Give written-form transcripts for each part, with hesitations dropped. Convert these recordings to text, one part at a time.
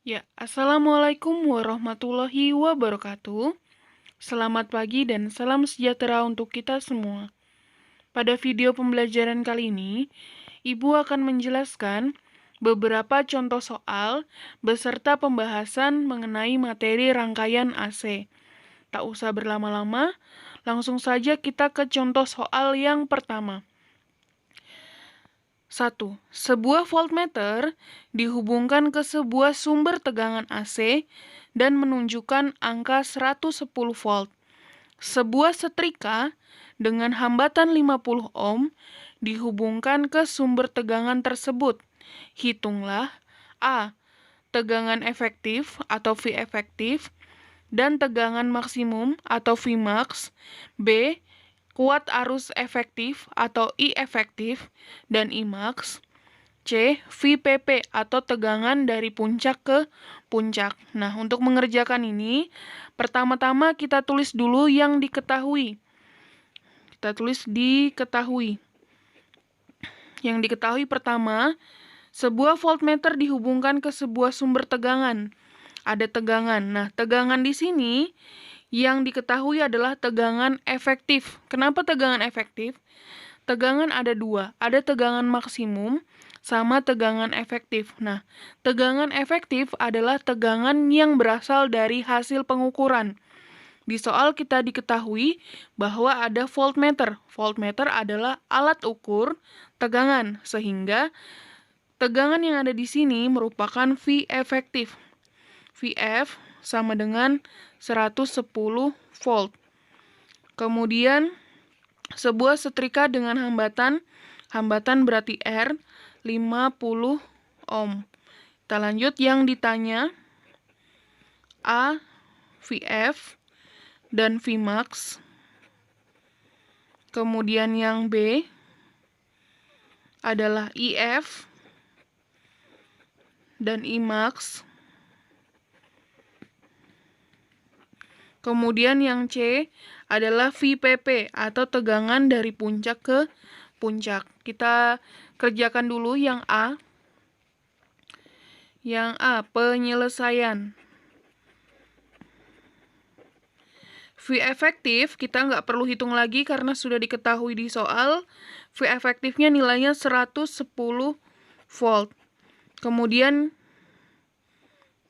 Ya, Assalamualaikum warahmatullahi wabarakatuh. Selamat pagi dan salam sejahtera untuk kita semua. Pada video pembelajaran kali ini, Ibu akan menjelaskan beberapa contoh soal beserta pembahasan mengenai materi rangkaian AC. Tak usah berlama-lama, langsung saja kita ke contoh soal yang pertama. 1. Sebuah voltmeter dihubungkan ke sebuah sumber tegangan AC dan menunjukkan angka 110 volt. Sebuah setrika dengan hambatan 50 ohm dihubungkan ke sumber tegangan tersebut. Hitunglah A. Tegangan efektif atau V efektif dan tegangan maksimum atau Vmax. B. Kuat arus efektif atau I efektif dan Imax. C. VPP atau tegangan dari puncak ke puncak. Nah, untuk mengerjakan ini, pertama-tama kita tulis dulu yang diketahui. Kita tulis diketahui. Yang diketahui pertama, sebuah voltmeter dihubungkan ke sebuah sumber tegangan. Ada tegangan. Nah, tegangan di sini yang diketahui adalah tegangan efektif. Kenapa tegangan efektif? Tegangan ada dua, ada tegangan maksimum sama tegangan efektif. Nah, tegangan efektif adalah tegangan yang berasal dari hasil pengukuran. Di soal kita diketahui bahwa ada voltmeter. Voltmeter adalah alat ukur tegangan, sehingga tegangan yang ada di sini merupakan V efektif. Vf sama dengan 110 volt. Kemudian sebuah setrika dengan hambatan berarti R, 50 ohm. Kita lanjut yang ditanya. A. Vf dan Vmax. Kemudian yang B adalah IF dan Imax. Kemudian yang C adalah VPP atau tegangan dari puncak ke puncak. Kita kerjakan dulu yang A. Yang A, penyelesaian. V efektif kita nggak perlu hitung lagi karena sudah diketahui di soal. V efektifnya nilainya 110 volt. Kemudian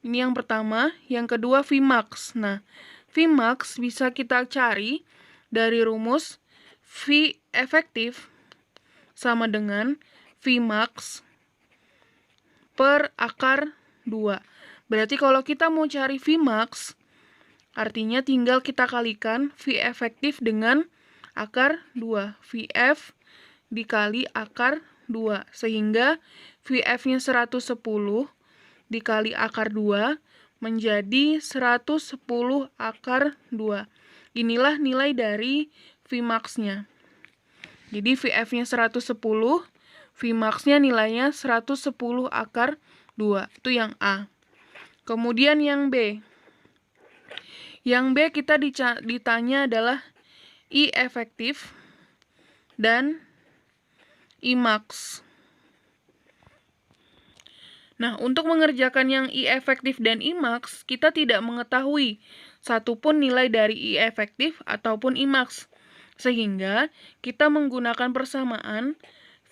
ini yang pertama, yang kedua Vmax. Nah, Vmax bisa kita cari dari rumus V efektif sama dengan Vmax per akar 2. Berarti kalau kita mau cari Vmax, artinya tinggal kita kalikan V efektif dengan akar 2. Vf dikali akar 2. Sehingga Vf-nya 110 dikali akar 2 menjadi 110 akar 2. Inilah nilai dari Vmax-nya. Jadi Vf-nya 110, Vmax-nya nilainya 110 akar 2. Itu yang A. Kemudian yang B. Yang B kita ditanya adalah I efektif dan Imax. Nah, untuk mengerjakan yang I efektif dan Imax, kita tidak mengetahui satupun nilai dari I efektif ataupun Imax. Sehingga kita menggunakan persamaan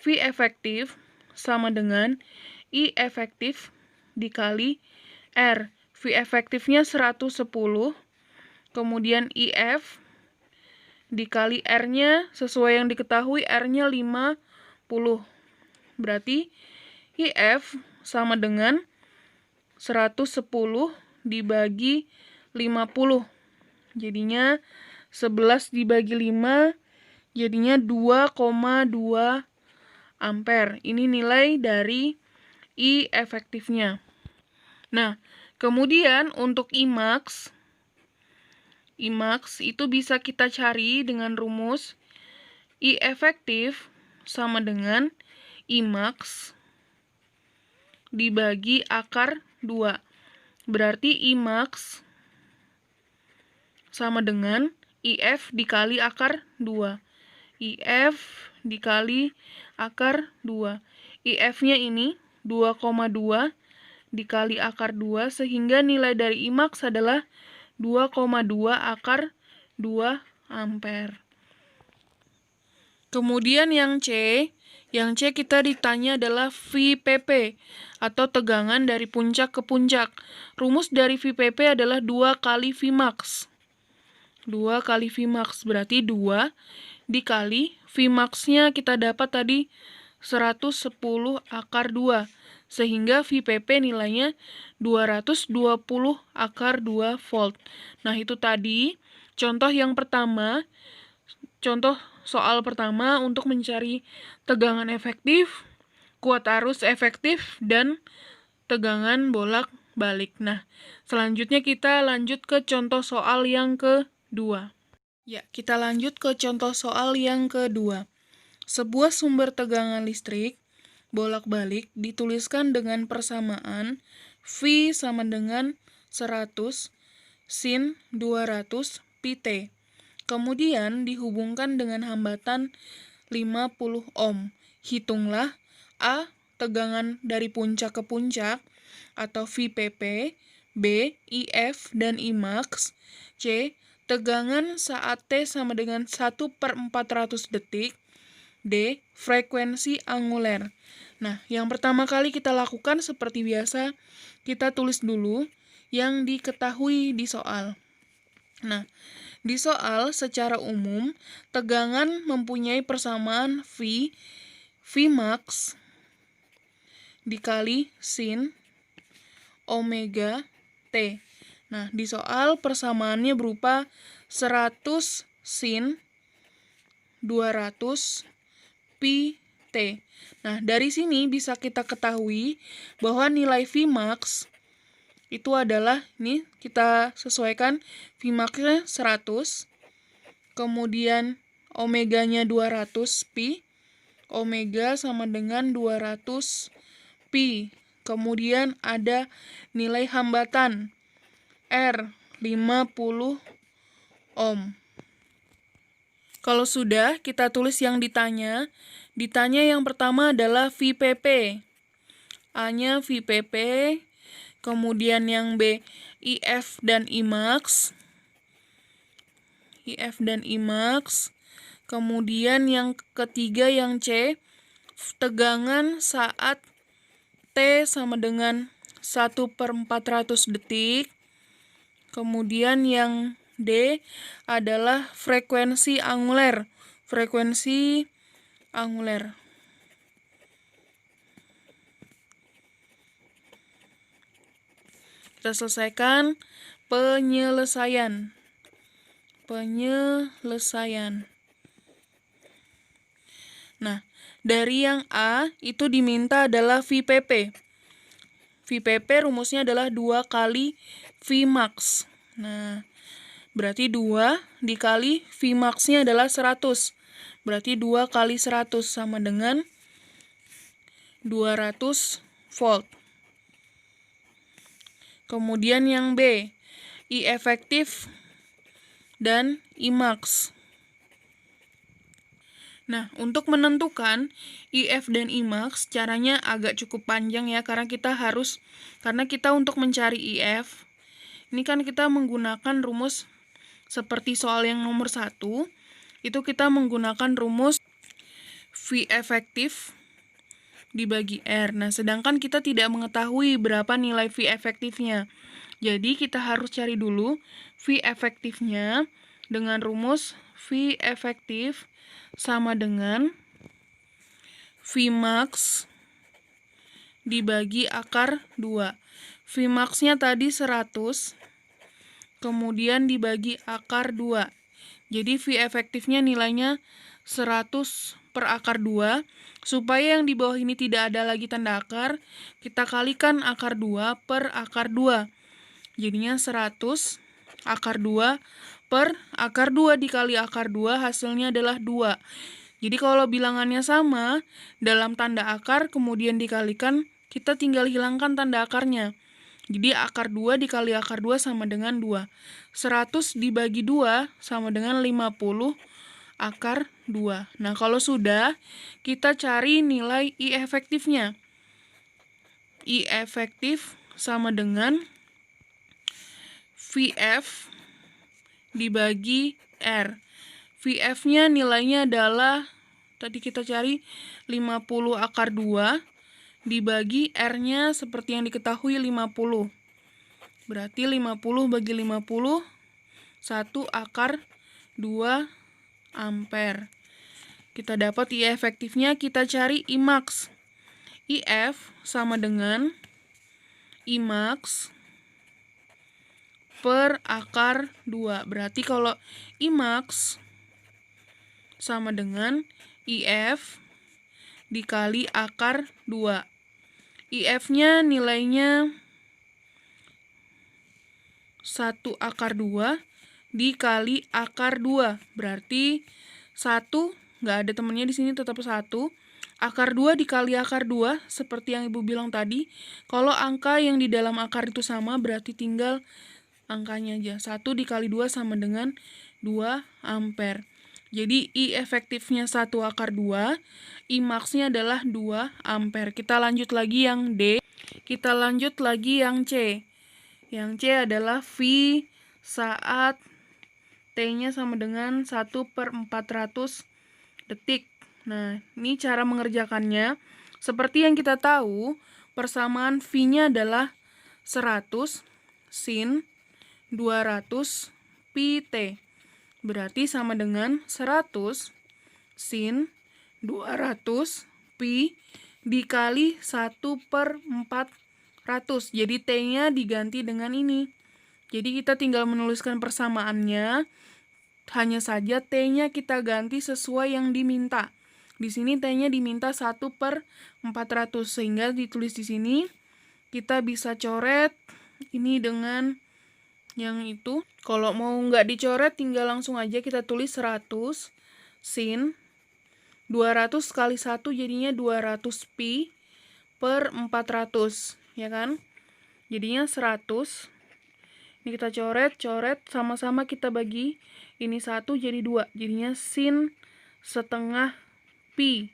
V efektif sama dengan I efektif dikali R. V efektifnya 110, kemudian IF dikali R-nya sesuai yang diketahui R-nya 50. Berarti IF sama dengan 110 dibagi 50. Jadinya 11 dibagi 5, jadinya 2,2 ampere. Ini nilai dari I efektifnya. Nah, kemudian untuk Imax itu bisa kita cari dengan rumus I efektif sama dengan Imax dibagi akar 2. Berarti Imax sama dengan IF dikali akar 2. IF dikali akar 2. IF-nya ini 2,2 dikali akar 2 sehingga nilai dari I max adalah 2,2 akar 2 ampere. Kemudian yang C kita ditanya adalah VPP atau tegangan dari puncak ke puncak. Rumus dari VPP adalah 2 kali Vmax. 2 kali Vmax berarti 2 dikali Vmax-nya kita dapat tadi 110 akar 2. Sehingga VPP nilainya 220 akar 2 volt. Nah, itu tadi contoh yang pertama. Contoh soal pertama untuk mencari tegangan efektif, kuat arus efektif, dan tegangan bolak-balik. Nah, selanjutnya kita lanjut ke contoh soal yang kedua. Ya, kita lanjut ke contoh soal yang kedua. Sebuah sumber tegangan listrik bolak-balik dituliskan dengan persamaan V sama dengan 100 sin 200 pt. Kemudian dihubungkan dengan hambatan 50 ohm. Hitunglah A. Tegangan dari puncak ke puncak atau VPP, B. IF dan Imax, C. Tegangan saat T sama dengan 1/400 detik, D. Frekuensi anguler. Nah, yang pertama kali kita lakukan seperti biasa, kita tulis dulu yang diketahui di soal. Nah, di soal secara umum, tegangan mempunyai persamaan Vmax dikali sin omega T. Nah, di soal persamaannya berupa 100 sin 200 pi T. Nah, dari sini bisa kita ketahui bahwa nilai Vmax itu adalah, ini kita sesuaikan, Vmax-nya 100, kemudian omeganya 200 pi, omega sama dengan 200 pi. Kemudian ada nilai hambatan R, 50 ohm. Kalau sudah, kita tulis yang ditanya. Ditanya yang pertama adalah VPP. A-nya VPP, kemudian yang B, IF dan Imax. IF dan Imax. Kemudian yang ketiga yang C, tegangan saat T sama dengan 1/400 detik. Kemudian yang D adalah frekuensi anguler. Frekuensi anguler. Kita selesaikan penyelesaian. Nah, dari yang A itu diminta adalah VPP. VPP rumusnya adalah 2 kali Vmax. Nah, berarti 2 dikali Vmax-nya adalah 100. Berarti 2 kali 100 sama dengan 200 volt. Kemudian yang B, I efektif dan Imax. Nah, untuk menentukan IF dan Imax, caranya agak cukup panjang ya, karena kita untuk mencari IF, ini kan kita menggunakan rumus seperti soal yang nomor 1, itu kita menggunakan rumus V efektif dibagi R. Nah, sedangkan kita tidak mengetahui berapa nilai V efektifnya. Jadi, kita harus cari dulu V efektifnya dengan rumus V efektif sama dengan Vmax dibagi akar 2. Vmax-nya tadi 100, kemudian dibagi akar 2. Jadi V efektifnya nilainya 100 per akar 2. Supaya yang di bawah ini tidak ada lagi tanda akar, kita kalikan akar 2 per akar 2. Jadinya 100 akar 2 per akar 2 dikali akar 2, hasilnya adalah 2. Jadi kalau bilangannya sama, dalam tanda akar kemudian dikalikan, kita tinggal hilangkan tanda akarnya. Jadi akar 2 dikali akar 2 sama dengan 2. 100 dibagi 2 sama dengan 50 akar 2. Nah, kalau sudah, kita cari nilai I efektifnya. I efektif sama dengan VF dibagi R. VF-nya nilainya adalah, tadi kita cari 50 akar 2, dibagi R-nya seperti yang diketahui 50. Berarti 50 bagi 50, 1 akar 2 ampere. Kita dapat I efektifnya, kita cari I max. IF sama dengan I max per akar 2. Berarti kalau I max sama dengan IF dikali akar 2. IF-nya nilainya 1 akar 2 dikali akar 2. Berarti 1, nggak ada temennya di sini, tetap 1. Akar 2 dikali akar 2, seperti yang Ibu bilang tadi. Kalau angka yang di dalam akar itu sama, berarti tinggal angkanya aja. 1 dikali 2 sama dengan 2 ampere. Jadi I efektifnya 1 akar 2, I max-nya adalah 2 ampere. Kita lanjut lagi yang D. Kita lanjut lagi yang C. Yang C adalah V saat T-nya sama dengan 1/400 detik. Nah, ini cara mengerjakannya. Seperti yang kita tahu, persamaan V-nya adalah 100 sin 200 pi T. Berarti sama dengan 100 sin 200 pi dikali 1/400. Jadi T-nya diganti dengan ini. Jadi kita tinggal menuliskan persamaannya. Hanya saja T-nya kita ganti sesuai yang diminta. Di sini T-nya diminta 1/400, sehingga ditulis di sini. Kita bisa coret ini dengan yang itu. Kalau mau nggak dicoret, tinggal langsung aja kita tulis 100 sin 200 kali 1 jadinya 200 pi per 400, ya kan? Jadinya 100. Ini kita coret, sama-sama kita bagi. Ini 1 jadi 2, jadinya sin setengah pi.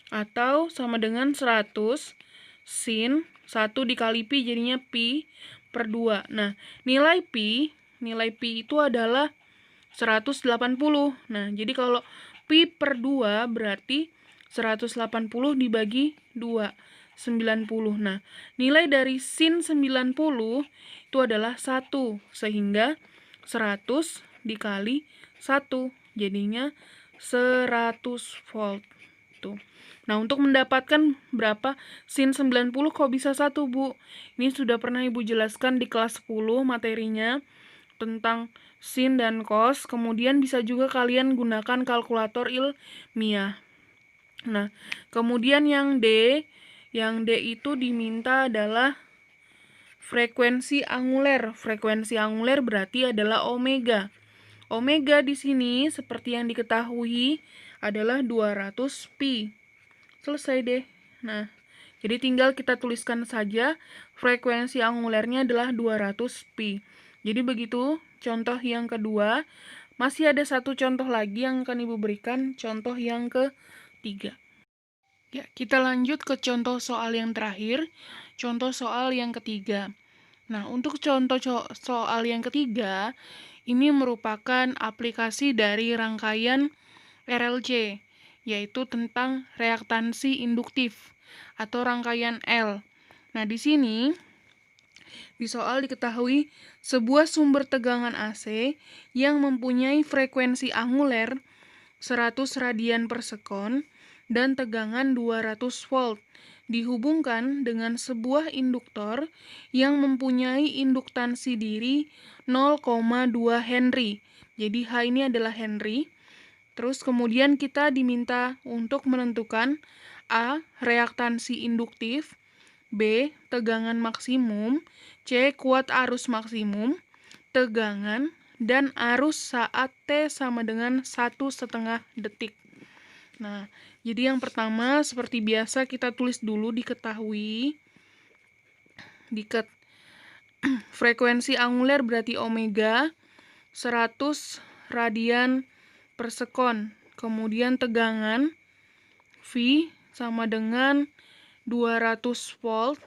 Atau sama dengan 100 sin 1 dikali pi jadinya pi per 2. Nah, nilai pi itu adalah 180. Nah, jadi kalau pi per 2 berarti 180 dibagi 2, 90. Nah, nilai dari sin 90 itu adalah 1, sehingga 100 dikali 1, jadinya 100 volt. Tuh. Nah, untuk mendapatkan berapa sin 90 kok bisa 1, Bu? Ini sudah pernah Ibu jelaskan di kelas 10 materinya tentang sin dan cos. Kemudian bisa juga kalian gunakan kalkulator ilmiah. Nah, kemudian yang D itu diminta adalah frekuensi anguler. Frekuensi anguler berarti adalah omega. Omega di sini seperti yang diketahui adalah 200 pi. Selesai deh. Nah, jadi tinggal kita tuliskan saja frekuensi angulernya adalah 200 pi. Jadi begitu contoh yang kedua. Masih ada satu contoh lagi yang akan Ibu berikan, contoh yang ketiga. Ya, kita lanjut ke contoh soal yang terakhir, contoh soal yang ketiga. Nah, untuk contoh soal yang ketiga, ini merupakan aplikasi dari rangkaian RLC, yaitu tentang reaktansi induktif atau rangkaian L. Nah, di sini di soal diketahui sebuah sumber tegangan AC yang mempunyai frekuensi anguler 100 radian per sekon dan tegangan 200 volt dihubungkan dengan sebuah induktor yang mempunyai induktansi diri 0,2 Henry. Jadi H ini adalah Henry. Terus kemudian kita diminta untuk menentukan A. Reaktansi induktif, B. Tegangan maksimum, C. Kuat arus maksimum, tegangan, dan arus saat T sama dengan 1,5 detik. Nah, jadi yang pertama seperti biasa kita tulis dulu diketahui. Frekuensi anguler berarti omega 100 radian per sekon. Kemudian tegangan V sama dengan 200 volt.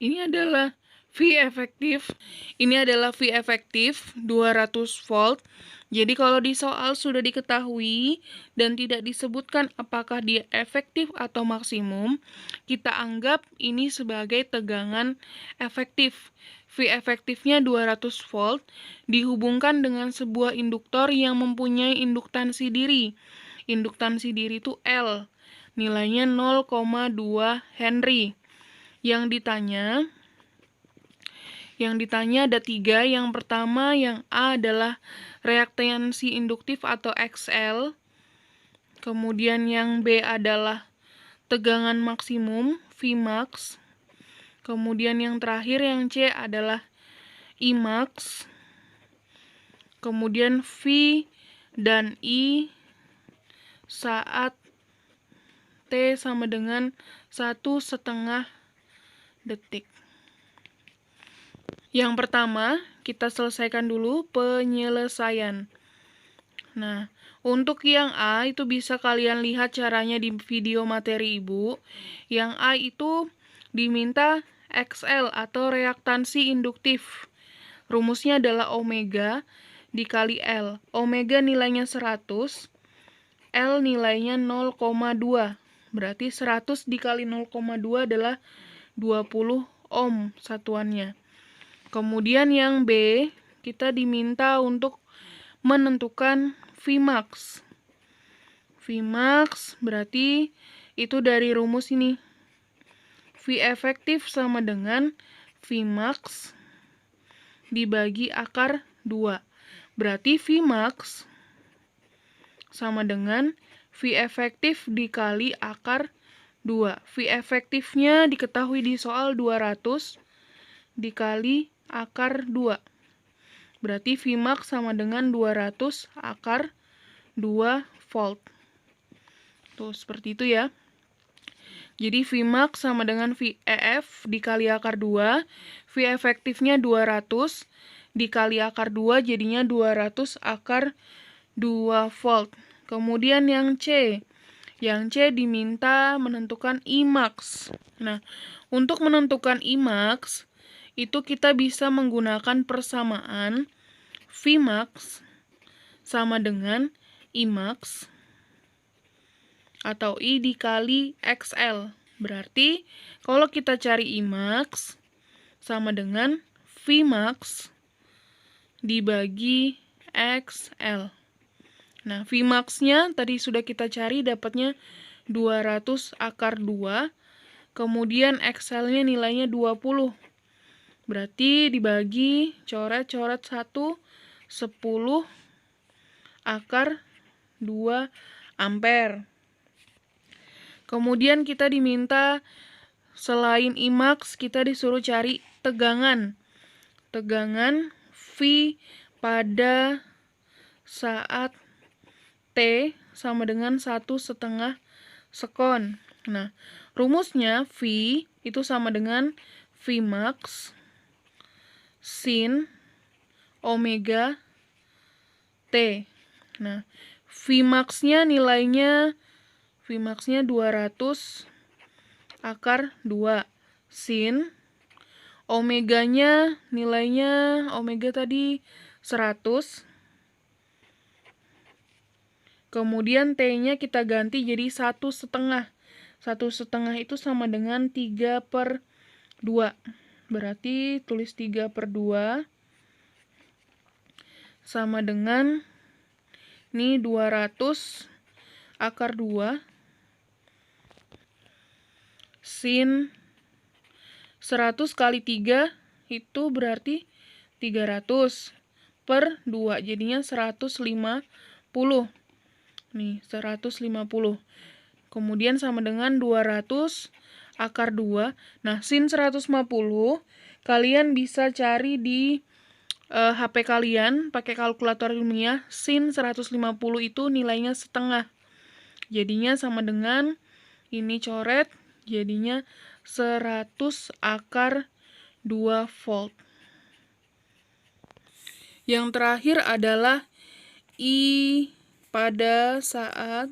Ini adalah V efektif. Ini adalah V efektif 200 volt. Jadi kalau di soal sudah diketahui dan tidak disebutkan apakah dia efektif atau maksimum, kita anggap ini sebagai tegangan efektif. V efektifnya 200 volt dihubungkan dengan sebuah induktor yang mempunyai induktansi diri. Induktansi diri itu L. Nilainya 0,2 Henry. Yang ditanya ada 3. Yang pertama, yang A adalah reaktansi induktif atau XL. Kemudian yang B adalah tegangan maksimum, Vmax. Kemudian yang terakhir, yang C adalah Imax. Kemudian V dan I saat T sama dengan 1,5 detik. Yang pertama, kita selesaikan dulu penyelesaian. Nah, untuk yang A itu bisa kalian lihat caranya di video materi Ibu. Yang A itu diminta XL atau reaktansi induktif. Rumusnya adalah omega dikali L. Omega nilainya 100, L nilainya 0,2. Berarti 100 dikali 0,2 adalah 20 ohm satuannya. Kemudian yang B, kita diminta untuk menentukan Vmax. Vmax berarti itu dari rumus ini. V efektif sama dengan Vmax dibagi akar 2. Berarti Vmax sama dengan V efektif dikali akar 2. V efektifnya diketahui di soal 200 dikali akar 2. Berarti Vmax sama dengan 200 akar 2 volt. Tuh, seperti itu ya. Jadi Vmax sama dengan VEF dikali akar 2. V efektifnya 200 dikali akar 2 jadinya 200 akar 2 volt. Kemudian yang C. Yang C diminta menentukan Imax. Nah, untuk menentukan Imax, itu kita bisa menggunakan persamaan Vmax sama dengan Imax atau I dikali XL. Berarti kalau kita cari Imax sama dengan Vmax dibagi XL. Nah, Vmax-nya tadi sudah kita cari, dapatnya 200 akar 2. Kemudian XL-nya nilainya 20. Berarti dibagi, coret-coret 1, 10 akar 2 ampere. Kemudian kita diminta, selain Imax, kita disuruh cari tegangan. Tegangan V pada saat T sama dengan 1,5 sekon. Nah, rumusnya V itu sama dengan Vmax sin omega T. Nah, Vmax-nya nilainya 200 akar 2 sin omeganya nilainya omega tadi 100. Kemudian T-nya kita ganti jadi 1,5. 1,5 itu sama dengan 3/2. Berarti tulis 3/2 sama dengan ini 200 akar 2 sin 100 kali 3 itu berarti 300 per 2 jadinya 150. Nih, 150. Kemudian sama dengan 200 akar 2. Nah, sin 150 kalian bisa cari di HP kalian pakai kalkulator ilmiah. Sin 150 itu nilainya setengah. Jadinya sama dengan ini coret, jadinya 100 akar 2 volt. Yang terakhir adalah I pada saat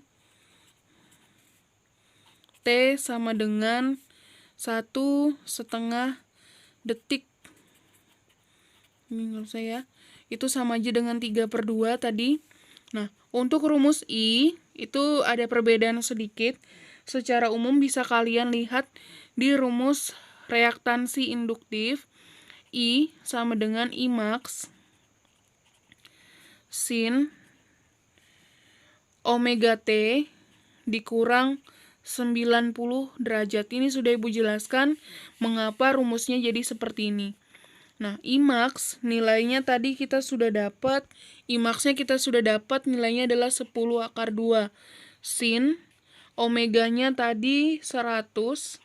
T sama dengan 1,5 detik. Ini nggak usah ya. Itu sama aja dengan 3/2 tadi. Nah, untuk rumus I, itu ada perbedaan sedikit. Secara umum bisa kalian lihat di rumus reaktansi induktif. I sama dengan I max sin omega T dikurang 90 derajat. Ini sudah Ibu jelaskan mengapa rumusnya jadi seperti ini. Nah, I max nilainya tadi kita sudah dapat, I max-nya kita sudah dapat nilainya adalah 10⁻². Sin omeganya tadi 100,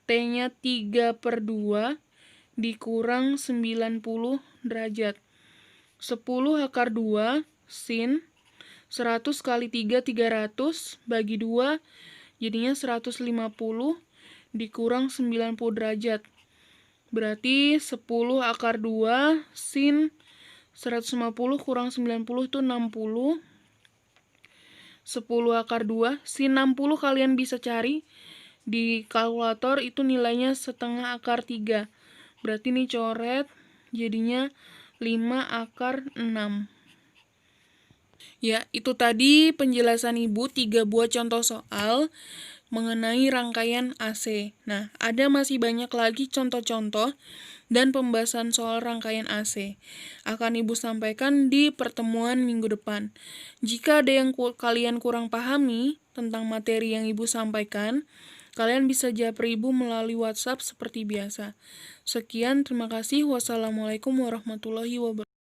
T-nya 3/2 dikurang 90 derajat. 10⁻² sin 100 kali 3, 300, bagi 2, jadinya 150 dikurang 90 derajat. Berarti 10⁻² sin 150 kurang 90 itu 60. 10⁻² sin 60 kalian bisa cari di kalkulator, itu nilainya 1/2⁻3. Berarti ini coret, jadinya 5/6. Ya, itu tadi penjelasan Ibu 3 buah contoh soal mengenai rangkaian AC. Nah, ada masih banyak lagi contoh-contoh dan pembahasan soal rangkaian AC. Akan Ibu sampaikan di pertemuan minggu depan. Jika ada yang kalian kurang pahami tentang materi yang Ibu sampaikan, kalian bisa japri Ibu melalui WhatsApp seperti biasa. Sekian, terima kasih. Wassalamualaikum warahmatullahi wabarakatuh.